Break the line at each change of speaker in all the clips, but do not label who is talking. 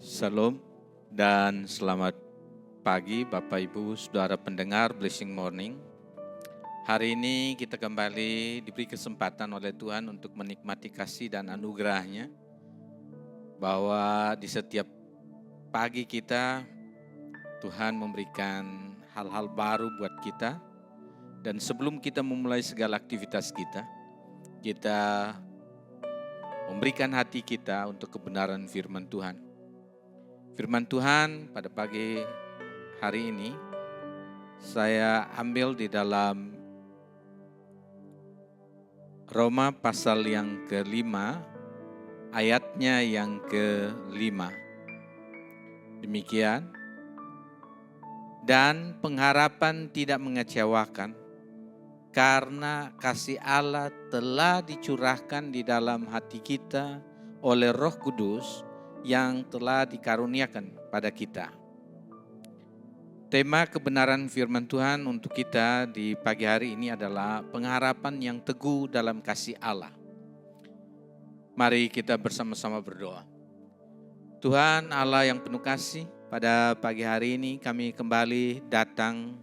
Salam dan selamat pagi Bapak Ibu Saudara pendengar Blessing Morning. Hari ini kita kembali diberi kesempatan oleh Tuhan untuk menikmati kasih dan anugerah-Nya, bahwa di setiap pagi kita Tuhan memberikan hal-hal baru buat kita. Dan sebelum kita memulai segala aktivitas kita memberikan hati kita untuk kebenaran firman Tuhan. Firman Tuhan pada pagi hari ini saya ambil di dalam Roma pasal yang ke-5, ayatnya yang ke-5. Demikian, dan pengharapan tidak mengecewakan, karena kasih Allah telah dicurahkan di dalam hati kita oleh Roh Kudus yang telah dikaruniakan pada kita. Tema kebenaran firman Tuhan untuk kita di pagi hari ini adalah pengharapan yang teguh dalam kasih Allah. Mari kita bersama-sama berdoa. Tuhan Allah yang penuh kasih, pada pagi hari ini kami kembali datang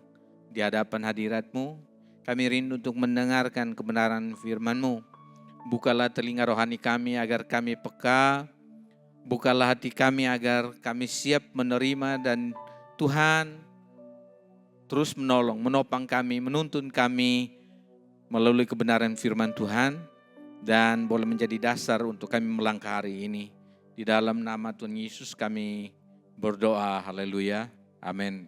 di hadapan hadirat-Mu. Kami rindu untuk mendengarkan kebenaran firman-Mu. Bukalah telinga rohani kami agar kami peka. Bukalah hati kami agar kami siap menerima, dan Tuhan terus menolong, menopang kami, menuntun kami melalui kebenaran firman Tuhan, dan boleh menjadi dasar untuk kami melangkah hari ini. Di dalam nama Tuhan Yesus kami berdoa, haleluya, amin.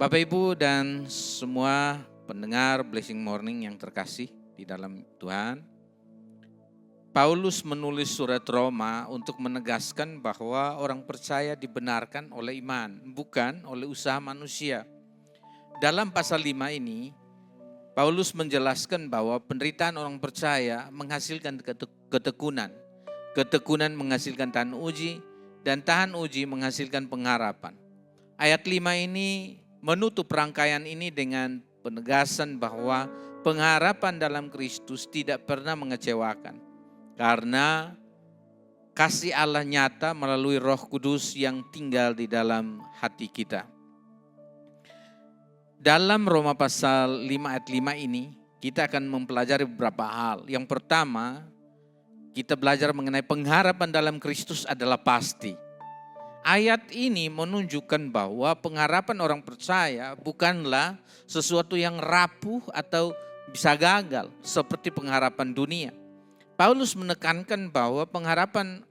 Bapak Ibu dan semua pendengar Blessing Morning yang terkasih di dalam Tuhan, Paulus menulis surat Roma untuk menegaskan bahwa orang percaya dibenarkan oleh iman, bukan oleh usaha manusia. Dalam pasal 5 ini, Paulus menjelaskan bahwa penderitaan orang percaya menghasilkan ketekunan. Ketekunan menghasilkan tahan uji, dan tahan uji menghasilkan pengharapan. Ayat 5 ini menutup rangkaian ini dengan penegasan bahwa pengharapan dalam Kristus tidak pernah mengecewakan. Karena kasih Allah nyata melalui Roh Kudus yang tinggal di dalam hati kita. Dalam Roma pasal 5 ayat 5 ini, kita akan mempelajari beberapa hal. Yang pertama, kita belajar mengenai pengharapan dalam Kristus adalah pasti. Ayat ini menunjukkan bahwa pengharapan orang percaya bukanlah sesuatu yang rapuh atau bisa gagal seperti pengharapan dunia. Paulus menekankan bahwa pengharapan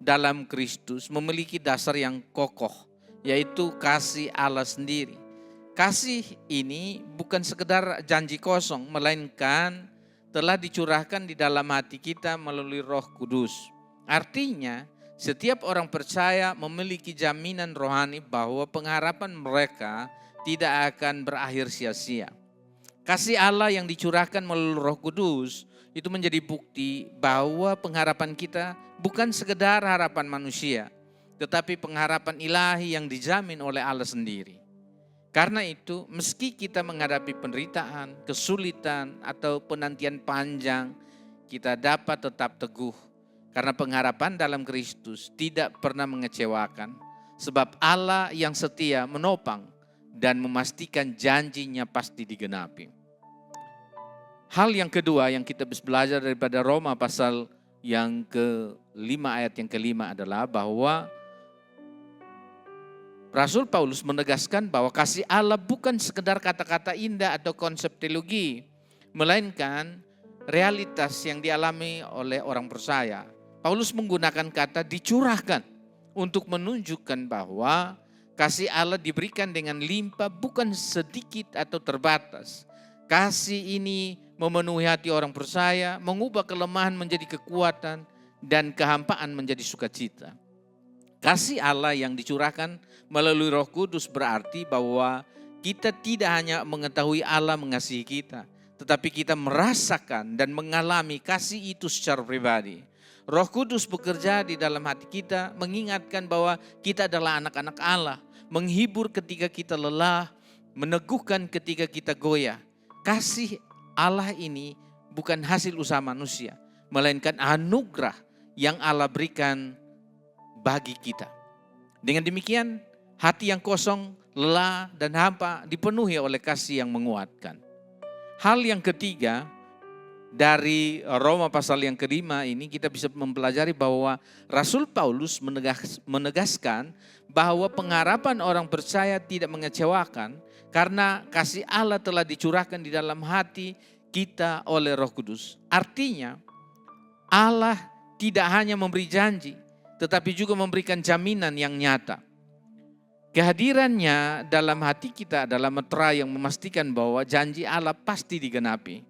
dalam Kristus memiliki dasar yang kokoh, yaitu kasih Allah sendiri. Kasih ini bukan sekedar janji kosong, melainkan telah dicurahkan di dalam hati kita melalui Roh Kudus. Artinya, setiap orang percaya memiliki jaminan rohani bahwa pengharapan mereka tidak akan berakhir sia-sia. Kasih Allah yang dicurahkan melalui Roh Kudus itu menjadi bukti bahwa pengharapan kita bukan sekedar harapan manusia, tetapi pengharapan ilahi yang dijamin oleh Allah sendiri. Karena itu, meski kita menghadapi penderitaan, kesulitan, atau penantian panjang, kita dapat tetap teguh. Karena pengharapan dalam Kristus tidak pernah mengecewakan, sebab Allah yang setia menopang dan memastikan janjinya pasti digenapi. Hal yang kedua yang kita bisa belajar daripada Roma pasal yang ke-5 ayat yang ke-5 adalah bahwa Rasul Paulus menegaskan bahwa kasih Allah bukan sekedar kata-kata indah atau konsep teologi, melainkan realitas yang dialami oleh orang percaya. Paulus menggunakan kata dicurahkan untuk menunjukkan bahwa kasih Allah diberikan dengan limpah, bukan sedikit atau terbatas. Kasih ini memenuhi hati orang percaya, mengubah kelemahan menjadi kekuatan, dan kehampaan menjadi sukacita. Kasih Allah yang dicurahkan melalui Roh Kudus berarti bahwa kita tidak hanya mengetahui Allah mengasihi kita, tetapi kita merasakan dan mengalami kasih itu secara pribadi. Roh Kudus bekerja di dalam hati kita, mengingatkan bahwa kita adalah anak-anak Allah, menghibur ketika kita lelah, meneguhkan ketika kita goyah. Kasih Allah ini bukan hasil usaha manusia, melainkan anugerah yang Allah berikan bagi kita. Dengan demikian, hati yang kosong, lelah, dan hampa dipenuhi oleh kasih yang menguatkan. Hal yang ketiga, dari Roma pasal yang kelima ini kita bisa mempelajari bahwa Rasul Paulus menegaskan bahwa pengharapan orang percaya tidak mengecewakan karena kasih Allah telah dicurahkan di dalam hati kita oleh Roh Kudus. Artinya Allah tidak hanya memberi janji tetapi juga memberikan jaminan yang nyata. Kehadirannya dalam hati kita adalah meterai yang memastikan bahwa janji Allah pasti digenapi.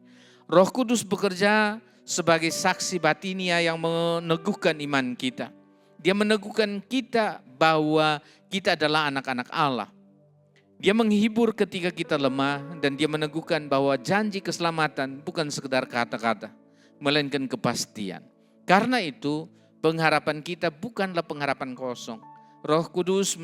Roh Kudus bekerja sebagai saksi batinia yang meneguhkan iman kita. Dia meneguhkan kita bahwa kita adalah anak-anak Allah. Dia menghibur ketika kita lemah dan dia meneguhkan bahwa janji keselamatan bukan sekedar kata-kata, melainkan kepastian. Karena itu, pengharapan kita bukanlah pengharapan kosong. Roh Kudus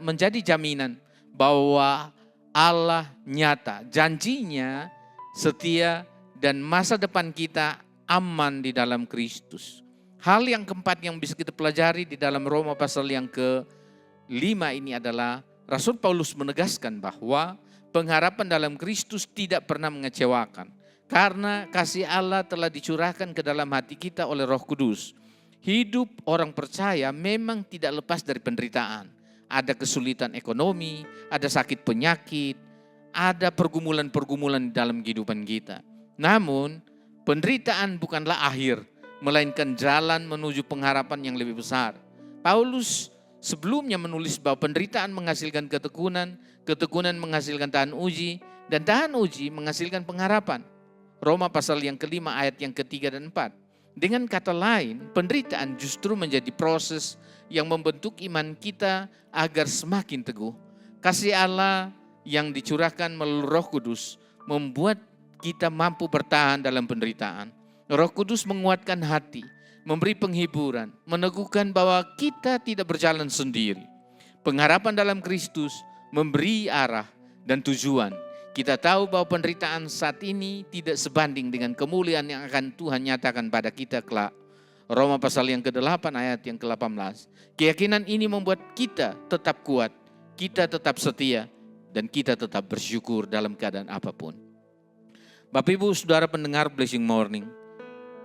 menjadi jaminan bahwa Allah nyata, janjinya setia, dan masa depan kita aman di dalam Kristus. Hal yang keempat yang bisa kita pelajari di dalam Roma pasal yang ke-5 ini adalah Rasul Paulus menegaskan bahwa pengharapan dalam Kristus tidak pernah mengecewakan. Karena kasih Allah telah dicurahkan ke dalam hati kita oleh Roh Kudus. Hidup orang percaya memang tidak lepas dari penderitaan. Ada kesulitan ekonomi, ada sakit penyakit, ada pergumulan-pergumulan di dalam kehidupan kita. Namun, penderitaan bukanlah akhir, melainkan jalan menuju pengharapan yang lebih besar. Paulus sebelumnya menulis bahwa penderitaan menghasilkan ketekunan, ketekunan menghasilkan tahan uji, dan tahan uji menghasilkan pengharapan. Roma pasal yang kelima ayat yang ketiga dan 4. Dengan kata lain, penderitaan justru menjadi proses yang membentuk iman kita agar semakin teguh. Kasih Allah yang dicurahkan melalui Roh Kudus membuat kita mampu bertahan dalam penderitaan. Roh Kudus menguatkan hati, memberi penghiburan, meneguhkan bahwa kita tidak berjalan sendiri. Pengharapan dalam Kristus memberi arah dan tujuan. Kita tahu bahwa penderitaan saat ini tidak sebanding dengan kemuliaan yang akan Tuhan nyatakan pada kita kelak. Roma pasal yang ke-8 ayat yang ke-18. Keyakinan ini membuat kita tetap kuat, kita tetap setia, dan kita tetap bersyukur dalam keadaan apapun. Bapak Ibu Saudara pendengar Blessing Morning,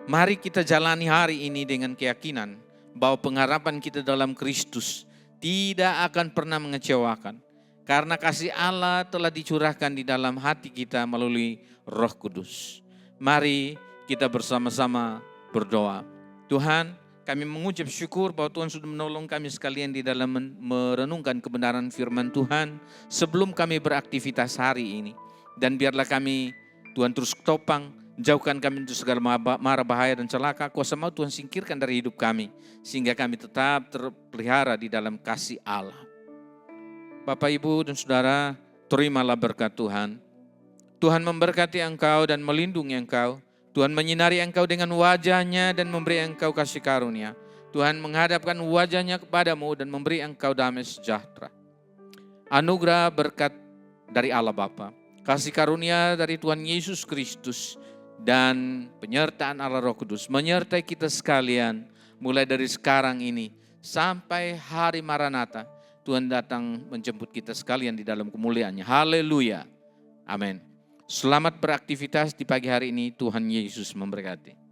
mari kita jalani hari ini dengan keyakinan bahwa pengharapan kita dalam Kristus tidak akan pernah mengecewakan. Karena kasih Allah telah dicurahkan di dalam hati kita melalui Roh Kudus. Mari kita bersama-sama berdoa. Tuhan, kami mengucap syukur bahwa Tuhan sudah menolong kami sekalian di dalam merenungkan kebenaran firman Tuhan sebelum kami beraktivitas hari ini. Dan biarlah kami, Tuhan terus topang, jauhkan kami dari segala mara bahaya dan celaka. Kuasa maut Tuhan singkirkan dari hidup kami, sehingga kami tetap terpelihara di dalam kasih Allah. Bapak, Ibu, dan Saudara, terimalah berkat Tuhan. Tuhan memberkati engkau dan melindungi engkau. Tuhan menyinari engkau dengan wajah-Nya dan memberi engkau kasih karunia. Tuhan menghadapkan wajah-Nya kepadamu dan memberi engkau damai sejahtera. Anugerah berkat dari Allah Bapa, kasih karunia dari Tuhan Yesus Kristus, dan penyertaan Allah Roh Kudus menyertai kita sekalian mulai dari sekarang ini sampai hari Maranatha. Tuhan datang menjemput kita sekalian di dalam kemuliaan-Nya. Haleluya. Amin. Selamat beraktivitas di pagi hari ini. Tuhan Yesus memberkati.